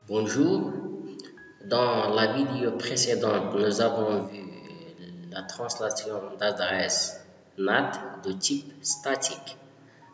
Bonjour, dans la vidéo précédente, nous avons vu la translation d'adresse NAT de type statique.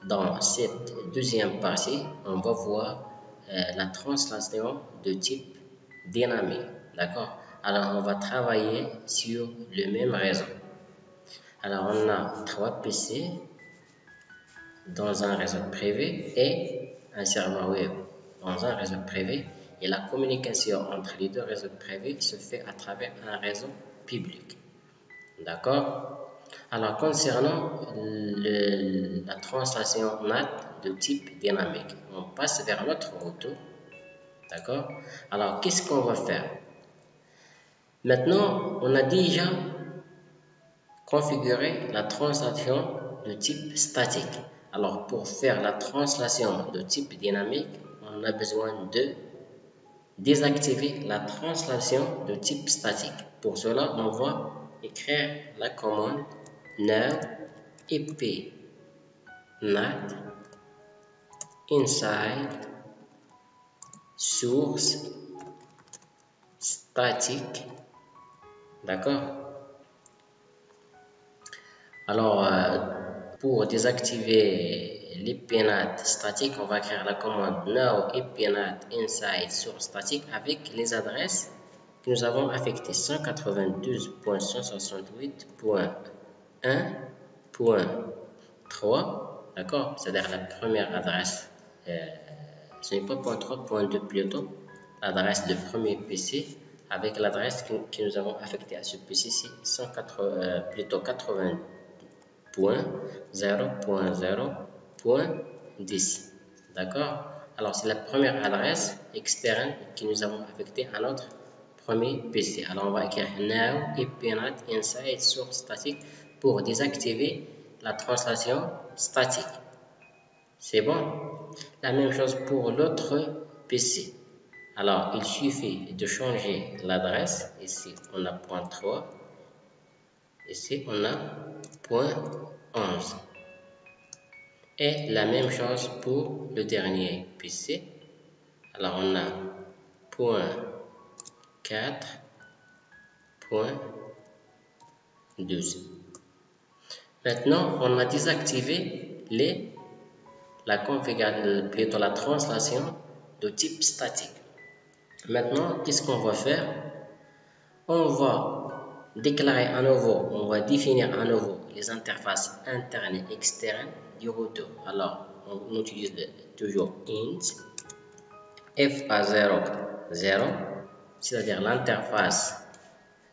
Dans cette deuxième partie, on va voir la translation de type dynamique. D'accord? Alors, on va travailler sur le même réseau. Alors, on a 3 PC dans un réseau privé et un serveur web dans un réseau privé. Et la communication entre les deux réseaux privés se fait à travers un réseau public. D'accord? Alors, concernant la translation NAT de type dynamique, on passe vers notre routeur. D'accord? Alors, qu'est-ce qu'on va faire? Maintenant, on a déjà configuré la translation de type statique. Alors, pour faire la translation de type dynamique, on a besoin de désactiver la translation de type statique. Pour cela, on va écrire la commande now ip nat inside source static. D'accord? Alors, pour désactiver l'IPNAT statique, on va créer la commande now ipnat inside source statique avec les adresses que nous avons affectées 192.168.1.3, d'accord? C'est-à-dire la première adresse, ce n'est pas .3, .2 plutôt, l'adresse de premier PC avec l'adresse que nous avons affectée à ce PC, c'est 80.0.0.10. D'accord? Alors, c'est la première adresse externe que nous avons affectée à notre premier PC. Alors, on va écrire now ipnat inside source statique pour désactiver la translation statique. C'est bon? La même chose pour l'autre PC. Alors, il suffit de changer l'adresse. Ici, on a .3. Ici, on a .11. Et la même chose pour le dernier PC. Alors, on a .4.12. Maintenant, on a désactivé la translation de type statique. Maintenant, qu'est-ce qu'on va faire? On va déclarer à nouveau, on va définir à nouveau les interfaces internes et externes du routeur. Alors, on utilise toujours int fa0, 0, c'est-à-dire l'interface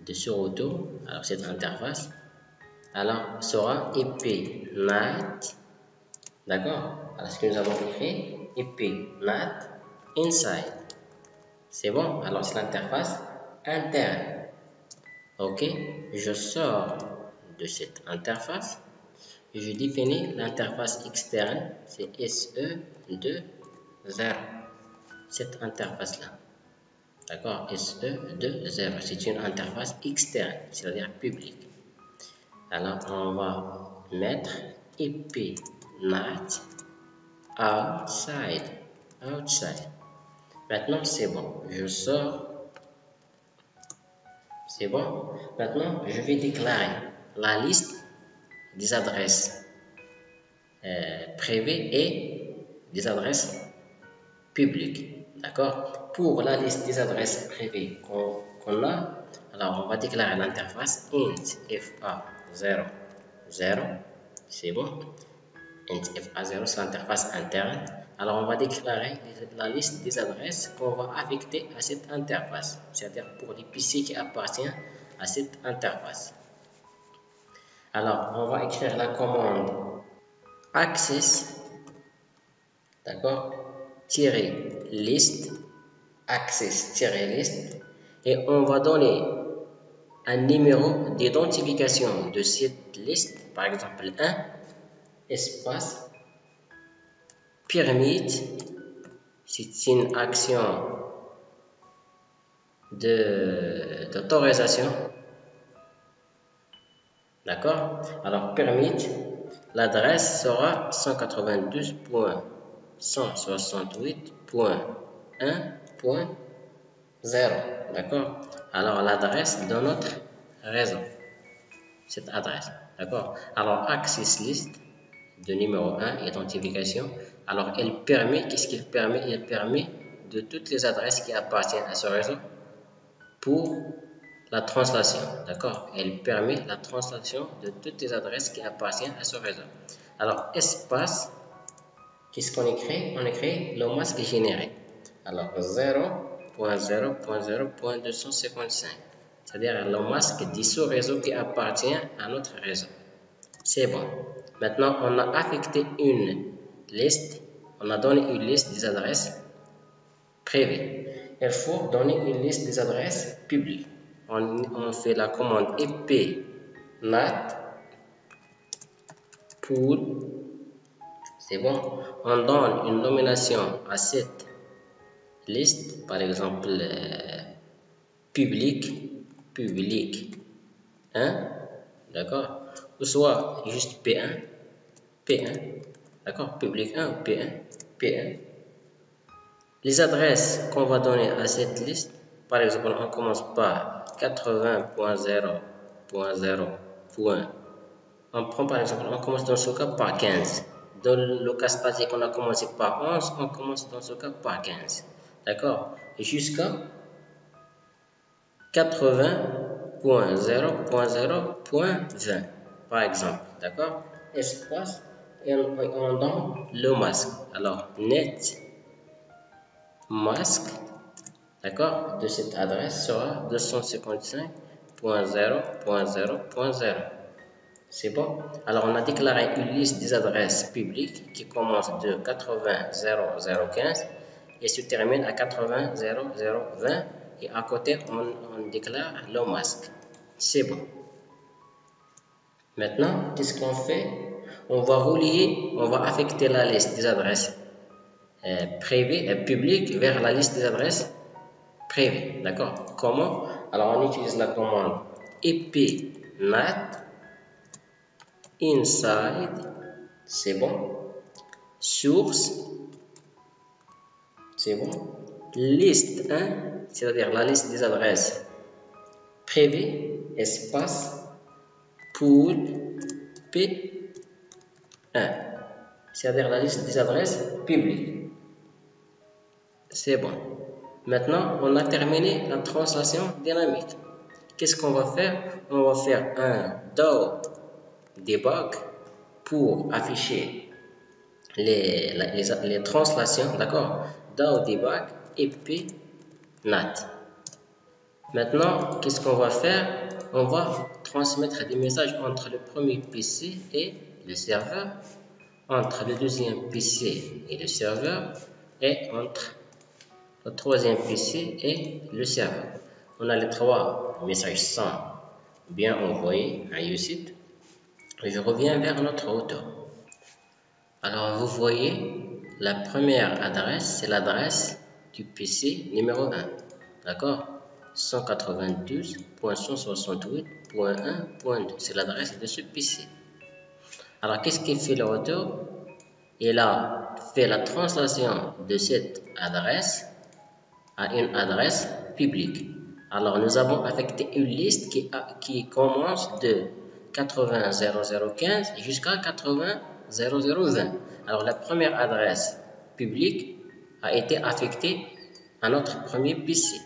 de ce routeur. Alors, cette interface sera ipnat, d'accord? Alors, ce que nous avons écrit, ipnat inside. C'est bon? Alors, c'est l'interface interne. Ok, je sors de cette interface et je définis l'interface externe, c'est SE2 0. Cette interface-là, d'accord, SE2 0, c'est une interface externe, c'est-à-dire publique. Alors, on va mettre ipnat outside. Maintenant, c'est bon, je sors. C'est bon. Maintenant, je vais déclarer la liste des adresses privées et des adresses publiques. D'accord? Pour la liste des adresses privées qu'on a, alors on va déclarer l'interface int fa0, 0. C'est bon. Int fa0, c'est l'interface interne. Alors, on va déclarer la liste des adresses qu'on va affecter à cette interface, c'est-à-dire pour les PC qui appartiennent à cette interface. Alors, on va écrire la commande access, d'accord, -list, access-list, et on va donner un numéro d'identification de cette liste, par exemple 1, espace permit, c'est une action d'autorisation D'accord? Alors, permit, l'adresse sera 192.168.1.0. D'accord? Alors, l'adresse de notre réseau, cette adresse. D'accord? Alors, access list de numéro 1, identification. Alors, elle permet, qu'est-ce qu'il permet? Elle permet de toutes les adresses qui appartiennent à ce réseau pour la translation. D'accord? Elle permet la translation de toutes les adresses qui appartiennent à ce réseau. Alors, espace, qu'est-ce qu'on écrit? On écrit le masque généré. Alors, 0.0.0.255. C'est-à-dire le masque du sous-réseau qui appartient à notre réseau. C'est bon. Maintenant, on a affecté une liste. On a donné une liste des adresses privées. Il faut donner une liste des adresses publiques. On fait la commande ep nat pool. C'est bon. On donne une nomination à cette liste. Par exemple, public 1. D'accord? Ou soit juste P1. D'accord? Public 1 ou P1. Les adresses qu'on va donner à cette liste, par exemple, on commence par 80.0.0. On prend par exemple, on commence dans ce cas par 15. Dans le cas statique, on a commencé par 11, on commence dans ce cas par 15. D'accord? Jusqu'à 80.0.0.20, par exemple. D'accord? Espace, et on donne le masque. Alors, net masque, d'accord, de cette adresse sera 255.0.0.0. C'est bon. Alors, on a déclaré une liste des adresses publiques qui commence de 80.0.0.15 et se termine à 80.0.0.20. Et à côté, on déclare le masque. C'est bon. Maintenant, qu'est-ce qu'on fait? On va affecter la liste des adresses privées et publiques vers la liste des adresses privées. D'accord? Comment? Alors, on utilise la commande ep-nat inside, c'est bon. Source, c'est bon. Liste 1, c'est-à-dire la liste des adresses privées, espace, pool, P1, c'est-à-dire la liste des adresses publiques. C'est bon. Maintenant, on a terminé la translation dynamique. Qu'est-ce qu'on va faire? On va faire un DAO debug pour afficher les translations, d'accord? DAO debug ep nat. Maintenant, qu'est-ce qu'on va faire? On va transmettre des messages entre le premier PC et le serveur, entre le deuxième PC et le serveur, et entre le troisième PC et le serveur. On a les trois messages sont bien envoyés à USIT. Et je reviens vers notre auteur. Alors, vous voyez, la première adresse, c'est l'adresse du PC numéro 1. D'accord? 192.168.1.2. C'est l'adresse de ce PC. Alors, qu'est-ce qu'il fait le auteur? Il a fait la translation de cette adresse à une adresse publique. Alors, nous avons affecté une liste qui commence de 80.0015 jusqu'à 80.0020. Alors, la première adresse publique a été affectée à notre premier PC.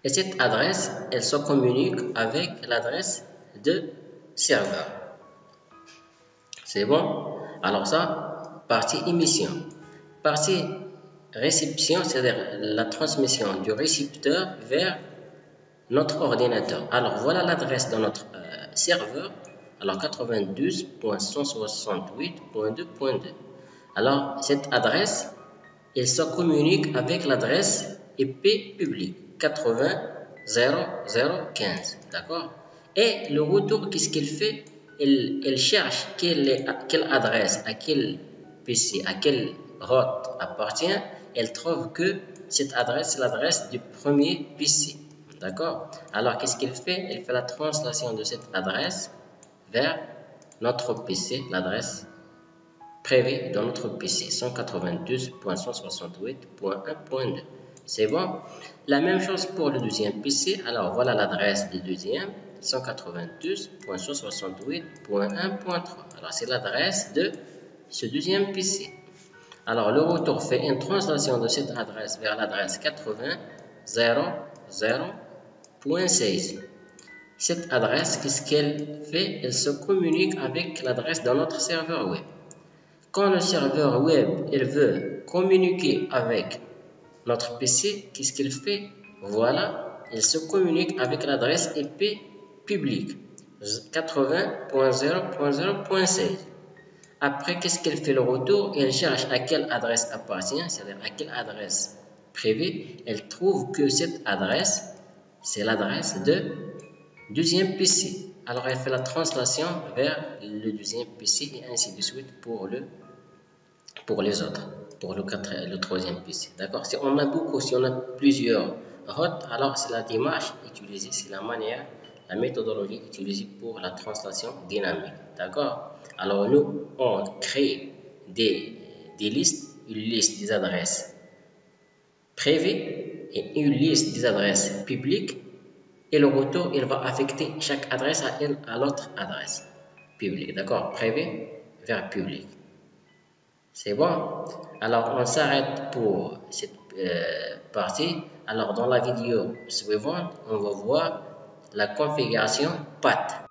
Et cette adresse, elle se communique avec l'adresse de serveur. C'est bon? Alors ça, partie émission. Partie réception, c'est-à-dire la transmission du récepteur vers notre ordinateur. Alors voilà l'adresse de notre serveur. Alors 92.168.2.2. Alors cette adresse, elle se communique avec l'adresse IP publique 80.0015. D'accord? Et le retour, qu'est-ce qu'il fait? Elle cherche quelle adresse, à quel PC, à quelle route appartient. Elle trouve que cette adresse, c'est l'adresse du premier PC. D'accord? Alors, qu'est-ce qu'il fait? Elle fait la translation de cette adresse vers notre PC, l'adresse privée de notre PC 192.168.1.2. C'est bon. La même chose pour le deuxième PC. Alors voilà l'adresse du deuxième 192.168.1.3. Alors c'est l'adresse de ce deuxième PC. Alors le routeur fait une translation de cette adresse vers l'adresse 80.0.0.16. Cette adresse, qu'est-ce qu'elle fait? Elle se communique avec l'adresse de notre serveur web. Quand le serveur web il veut communiquer avec notre PC, qu'est-ce qu'il fait? Voilà, il se communique avec l'adresse IP publique 80.0.0.16. Après, qu'est-ce qu'elle fait le retour? Elle cherche à quelle adresse appartient, c'est-à-dire à quelle adresse privée. Elle trouve que cette adresse, c'est l'adresse de deuxième PC. Alors, elle fait la translation vers le deuxième PC et ainsi de suite pour les autres, pour le troisième PC. D'accord? Si on a plusieurs routes, alors c'est la démarche utilisée, c'est la méthodologie utilisée pour la translation dynamique. D'accord? Alors nous, on crée des listes, une liste des adresses privées et une liste des adresses publiques, et le retour, il va affecter chaque adresse à l'autre adresse publique. D'accord? Privé vers public. C'est bon? Alors, on s'arrête pour cette partie. Alors, dans la vidéo suivante, on va voir la configuration PAT.